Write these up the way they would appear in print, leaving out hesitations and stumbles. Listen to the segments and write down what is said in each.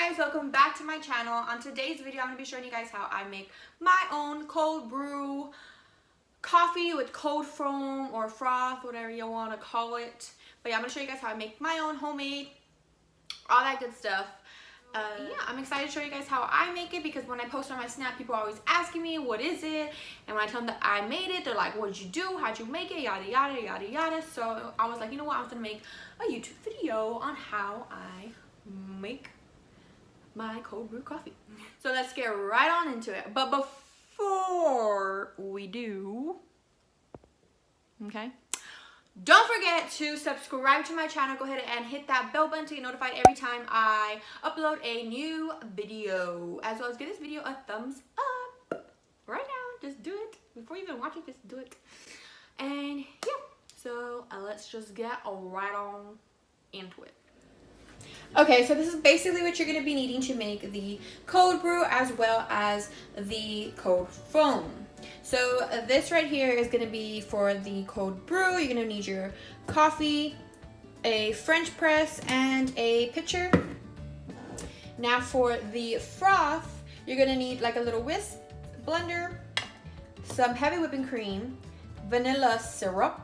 guys, welcome back to my channel. On today's video, I'm going to be showing you guys how I make my own cold brew coffee with cold foam or froth, whatever you want to call it. But yeah, I'm going to show you guys how I make my own homemade, all that good stuff. Yeah, I'm excited to show you guys how I make it because when I post on my Snap, people are always asking me, what is it? And when I tell them that I made it, they're like, what did you do? How'd you make it? Yada, yada, yada, yada. So I was like, you know what? I was going to make a YouTube video on how I make my cold brew coffee. So let's get right on into it. But before we do, okay, don't forget to subscribe to my channel. Go ahead and hit that bell button to get notified every time I upload a new video, as well as give this video a thumbs up right now. Just do it before you even watch it. Just do it. And yeah, so let's just get right on into it. Okay, so this is basically what you're going to be needing to make the cold brew as well as the cold foam. So this right here is going to be for the cold brew. You're going to need your coffee, a French press, and a pitcher. Now for the froth, you're going to need like a little whisk blender, some heavy whipping cream, vanilla syrup,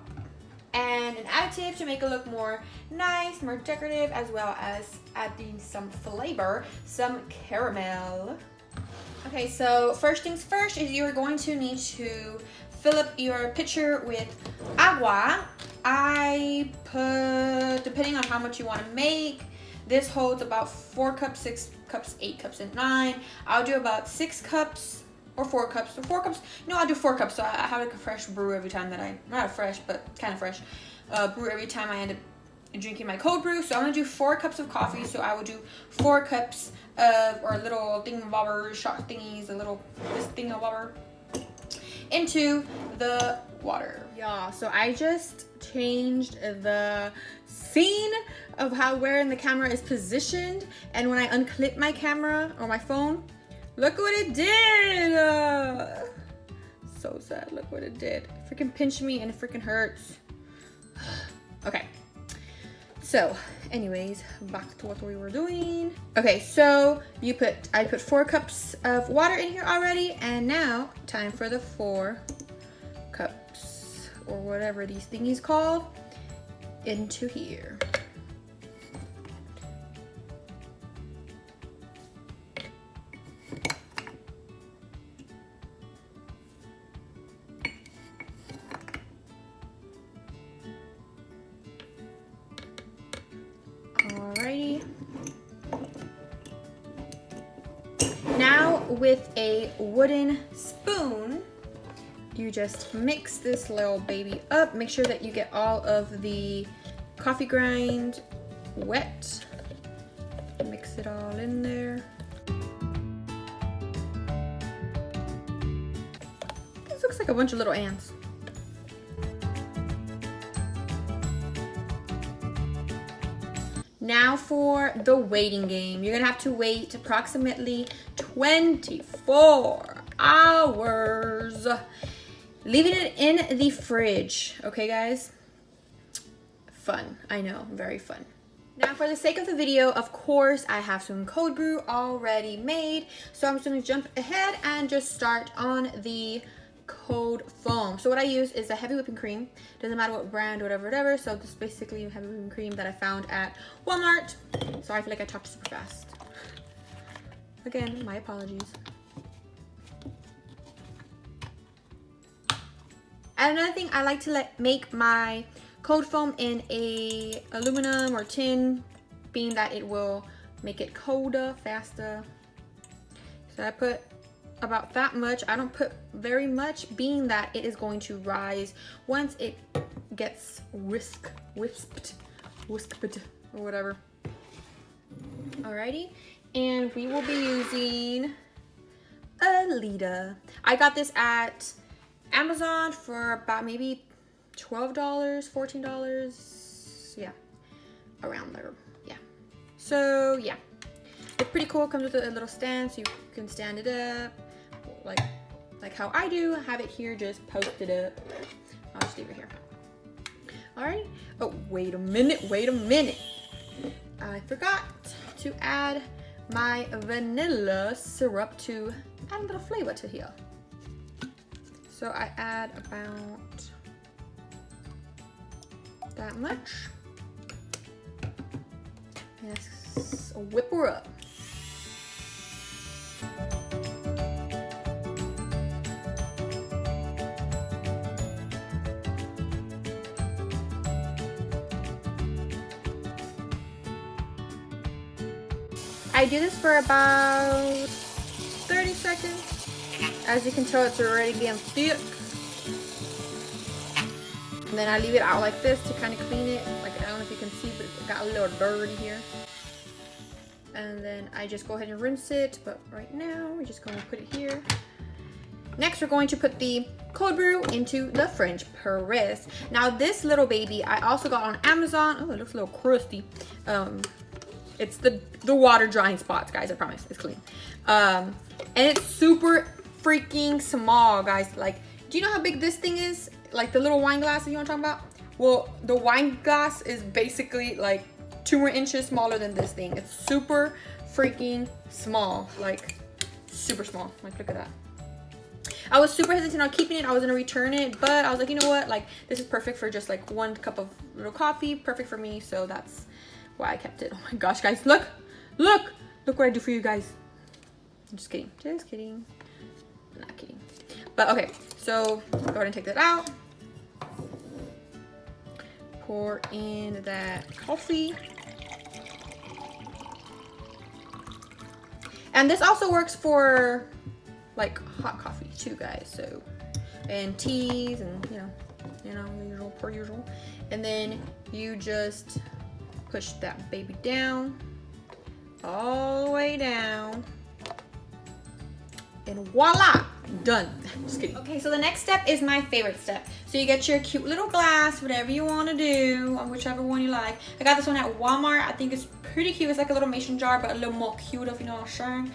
and an additive to make it look more nice, more decorative, as well as adding some flavor, some caramel. Okay, so first things first is you're going to need to fill up your pitcher with agua. I put, depending on how much you want to make, this holds about 4 cups, 6 cups, 8 cups, and 9. I'll do about 6 cups or 4 cups. So 4 cups, no, I'll do 4 cups. So I have like a fresh brew every time that not a fresh, but kind of fresh brew every time I end up drinking my cold brew. So I'm gonna do 4 cups of coffee. So I will do 4 cups of, or little thingamabobber shot thingies, this thingamabobber into the water. Yeah, so I just changed the scene of where the camera is positioned, and when I unclip my camera or my phone, look what it did. So sad. Look what it did. It freaking pinched me and it freaking hurts. Okay. So, anyways, back to what we were doing. Okay, so I put 4 cups of water in here already, and now time for the 4 cups or whatever these thingies called into here. Alrighty. Now with a wooden spoon, you just mix this little baby up. Make sure that you get all of the coffee grind wet. Mix it all in there. This looks like a bunch of little ants. Now for the waiting game. You're gonna have to wait approximately 24 hours. Leaving it in the fridge. Okay, guys? Fun. I know, very fun. Now for the sake of the video, of course, I have some cold brew already made. So I'm just gonna jump ahead and just start on the cold foam. So what I use is a heavy whipping cream. Doesn't matter what brand or whatever. So this is basically a heavy whipping cream that I found at Walmart. Sorry, I feel like I talked super fast. Again, my apologies. And another thing, I like to make my cold foam in a aluminum or tin, being that it will make it colder faster. So I put about that much. I don't put very much, being that it is going to rise once it gets whisked or whatever. Alrighty, and we will be using a liter. I got this at Amazon for about maybe $12, $14, yeah, around there. Yeah, so yeah, it's pretty cool. It comes with a little stand so you can stand it up like how I do. Have it here just posted up. I'll just leave it here. All right. Oh, wait a minute. I forgot to add my vanilla syrup to add a little flavor to here. So I add about that much. Yes, whip her up. I do this for about 30 seconds. As you can tell, it's already getting thick. And then I leave it out like this to kind of clean it. Like, I don't know if you can see, but it got a little dirty here. And then I just go ahead and rinse it. But right now, we're just going to put it here. Next, we're going to put the cold brew into the Fringe press. Now, this little baby, I also got on Amazon. Oh, it looks a little crusty. It's the water drying spots, guys. I promise, it's clean. And it's super freaking small, guys. Like, do you know how big this thing is? Like the little wine glass that you know what I'm talking about? Well, the wine glass is basically like 2 more inches smaller than this thing. It's super freaking small, like super small. Like, look at that. I was super hesitant on keeping it. I was gonna return it, but I was like, you know what? Like, this is perfect for just like 1 cup of little coffee. Perfect for me. So that's why I kept it. Oh my gosh, guys, look what I do for you guys. I'm just kidding, not kidding. But okay, so go ahead and take that out. Pour in that coffee. And this also works for like hot coffee too, guys. So, and teas and you know, usual per usual. And then you just push that baby down, all the way down, and voila, done. Just kidding. Okay, so the next step is my favorite step. So you get your cute little glass, whatever you want to do, on whichever one you like. I got this one at Walmart. I think it's pretty cute. It's like a little mason jar, but a little more cute, if you know what I'm saying.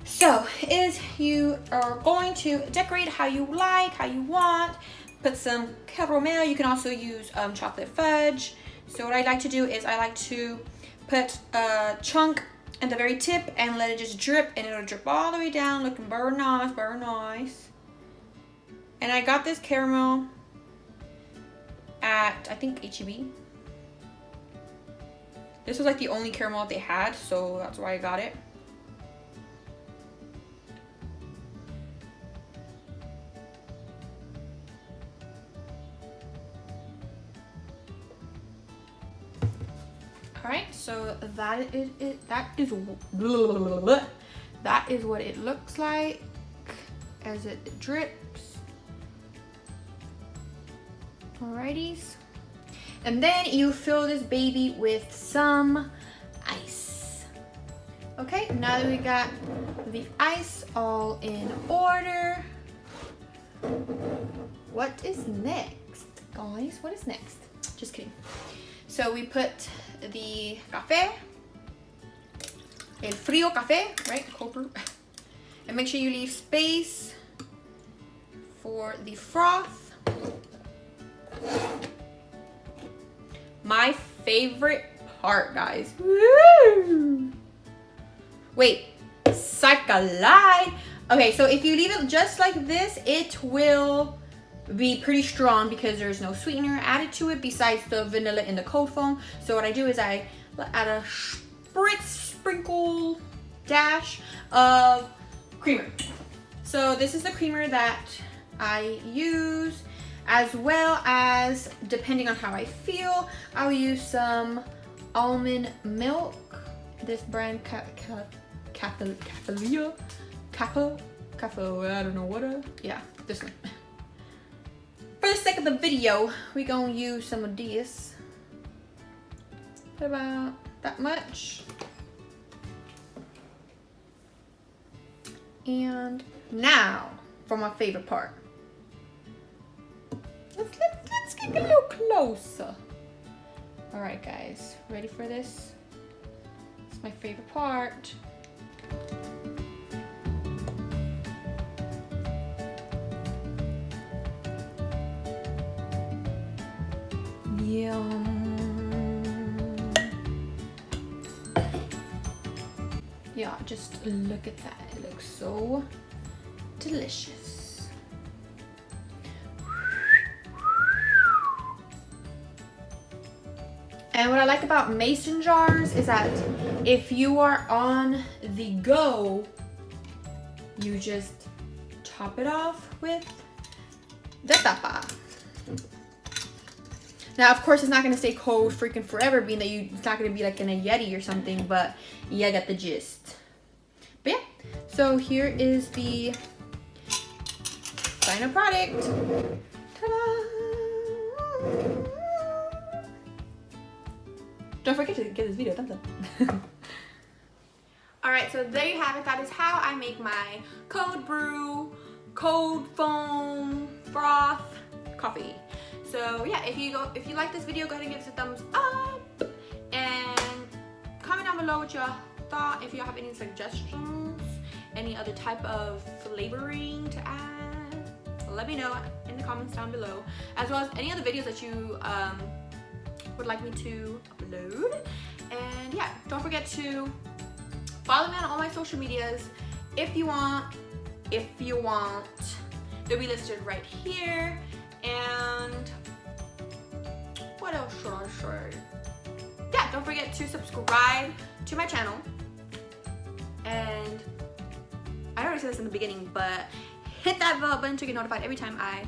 So is you are going to decorate how you like, how you want. Put some caramel. You can also use chocolate fudge. So what I like to do is I like to put a chunk at the very tip and let it just drip, and it'll drip all the way down, looking very nice, very nice. And I got this caramel at, I think, H-E-B. This was like the only caramel they had, so that's why I got it. Alright, so that is what it looks like as it drips. Alrighties. And then you fill this baby with some ice. Okay, now that we got the ice all in order, what is next, guys? What is next? Just kidding. So we put the café, el frío café, right? Cold brew. And make sure you leave space for the froth. My favorite part, guys. Woo! Wait, psych-a-lie. Okay, so if you leave it just like this, it will be pretty strong because there's no sweetener added to it besides the vanilla in the cold foam. So what I do is I add a sprinkle dash of creamer. So this is the creamer that I use, as well as, depending on how I feel, I'll use some almond milk. This brand Kappa, I don't know what. Yeah, this one. For the sake of the video, we gonna use some of this. About that much. And now for my favorite part. Let's get a little closer. All right, guys, ready for this? It's my favorite part. Yum. Yeah, just look at that. It looks so delicious. And what I like about mason jars is that if you are on the go, you just top it off with the tapa. Now, of course, it's not gonna stay cold freaking forever, being that it's not gonna be like in a Yeti or something, but yeah, I got the gist. But yeah, so here is the final product. Ta-da! Don't forget to give this video a thumbs up. Alright, so there you have it. That is how I make my cold brew, cold foam, froth coffee. So yeah, if you like this video, go ahead and give us a thumbs up and comment down below what you thought. If you have any suggestions, any other type of flavoring to add, let me know in the comments down below, as well as any other videos that you would like me to upload. And yeah, don't forget to follow me on all my social medias if you want. They'll be listed right here. And what else should I say? Yeah, don't forget to subscribe to my channel. And I already said this in the beginning, but hit that bell button to get notified every time I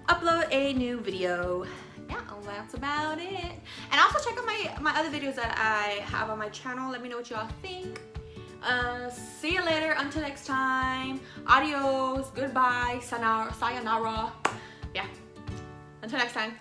upload a new video. Yeah, that's about it. And also check out my other videos that I have on my channel. Let me know what y'all think. See you later. Until next time. Adios. Goodbye. Sayonara. Yeah. Until next time.